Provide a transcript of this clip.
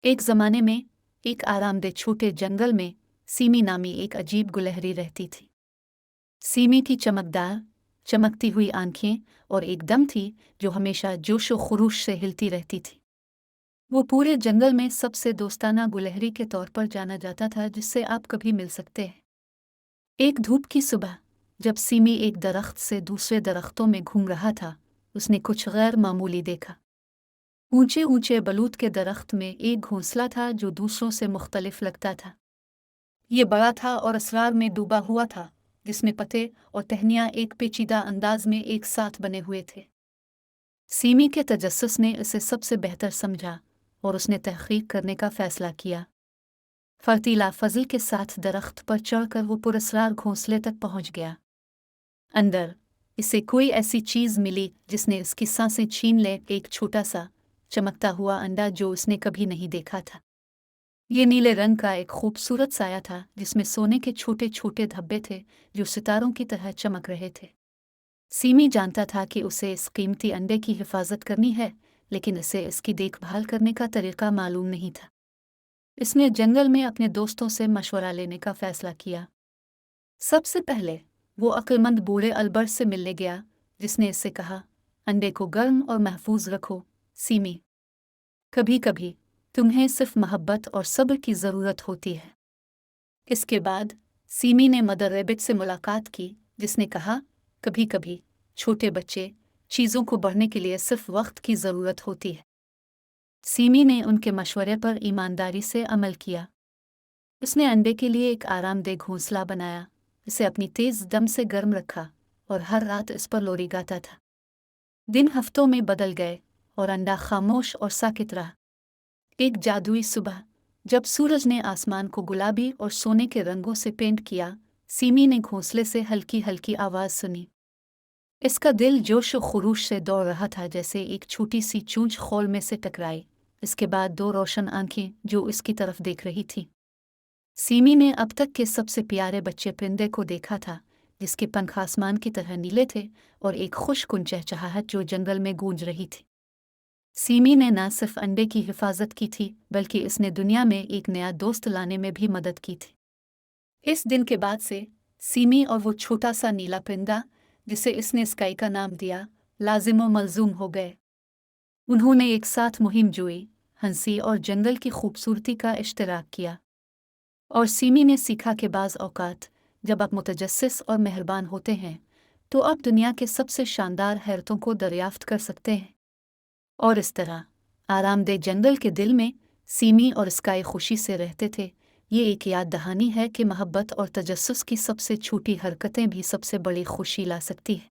एक ज़माने में एक आरामदेह छोटे जंगल में सीमी नामी एक अजीब गुलहरी रहती थी। सीमी की चमकदार चमकती हुई आंखें और एक दम थी जो हमेशा जोशो खरूश से हिलती रहती थी। वो पूरे जंगल में सबसे दोस्ताना गुलहरी के तौर पर जाना जाता था जिससे आप कभी मिल सकते हैं। एक धूप की सुबह जब सीमी एक दरख्त से दूसरे दरख्तों में घूम रहा था, उसने कुछ गैर मामूली देखा। ऊंचे ऊंचे बलूत के दरख्त में एक घोंसला था जो दूसरों से मुख्तलिफ लगता था। ये बड़ा था और असरार में डूबा हुआ था, जिसमें पत्ते और टहनियाँ एक पेचीदा अंदाज में एक साथ बने हुए थे। सीमी के तजस्सुस ने इसे सबसे बेहतर समझा और उसने तहकीक करने का फैसला किया। फर्तीला फजल के साथ दरख्त पर चढ़कर वो पुरस्रार घोंसले तक पहुंच गया। अंदर इसे कोई ऐसी चीज़ मिली जिसने इसकी सांसें छीन ले, एक छोटा सा चमकता हुआ अंडा जो उसने कभी नहीं देखा था। ये नीले रंग का एक खूबसूरत साया था जिसमें सोने के छोटे छोटे धब्बे थे जो सितारों की तरह चमक रहे थे। सीमी जानता था कि उसे इस कीमती अंडे की हिफाजत करनी है, लेकिन इसे इसकी देखभाल करने का तरीका मालूम नहीं था। इसने जंगल में अपने दोस्तों से मशवरा लेने का फैसला किया। सबसे पहले वो अक्लमंद बूढ़े अलबर्ट से मिलने गया, जिसने इससे कहा, अंडे को गर्म और महफूज रखो सीमी। कभी कभी तुम्हें सिर्फ मोहब्बत और सब्र की ज़रूरत होती है। इसके बाद सीमी ने मदर रैबिट से मुलाकात की, जिसने कहा, कभी कभी छोटे बच्चे चीज़ों को बढ़ने के लिए सिर्फ वक्त की ज़रूरत होती है। सीमी ने उनके मशवरे पर ईमानदारी से अमल किया। उसने अंडे के लिए एक आरामदेह घोंसला बनाया, इसे अपनी तेज़ दम से गर्म रखा और हर रात इस पर लोरी गाता था। दिन हफ्तों में बदल गए और अंडा खामोश और साकित रहा। एक जादुई सुबह जब सूरज ने आसमान को गुलाबी और सोने के रंगों से पेंट किया, सीमी ने घोंसले से हल्की हल्की आवाज़ सुनी। इसका दिल जोश और खुरूश से दौड़ रहा था, जैसे एक छोटी सी चूंच खोल में से टकराई। इसके बाद दो रोशन आंखें जो इसकी तरफ देख रही थीं। सीमी ने अब तक के सबसे प्यारे बच्चे परिंदे को देखा था, जिसके पंख आसमान की तरह नीले थे और एक खुशकुन चहचहाहट जो जंगल में गूंज रही थी। सीमी ने न सिर्फ अंडे की हिफाजत की थी, बल्कि इसने दुनिया में एक नया दोस्त लाने में भी मदद की थी। इस दिन के बाद से सीमी और वो छोटा सा नीला परिंदा, जिसे इसने स्काई का नाम दिया, लाजिम मलजूम हो गए। उन्होंने एक साथ मुहिम जोई, हंसी और जंगल की खूबसूरती का इश्तराक किया। और सीमी ने सीखा कि बाज़ औक़ात जब आप मुतजस्सिस और मेहरबान होते हैं तो आप दुनिया के सबसे शानदार हैरतों को दरियाफ्त कर सकते हैं। और इस तरह आरामदेह जंगल के दिल में सीमी और स्काई खुशी से रहते थे। ये एक याद दहानी है कि मोहब्बत और तजस्सुस की सबसे छोटी हरकतें भी सबसे बड़ी खुशी ला सकती हैं।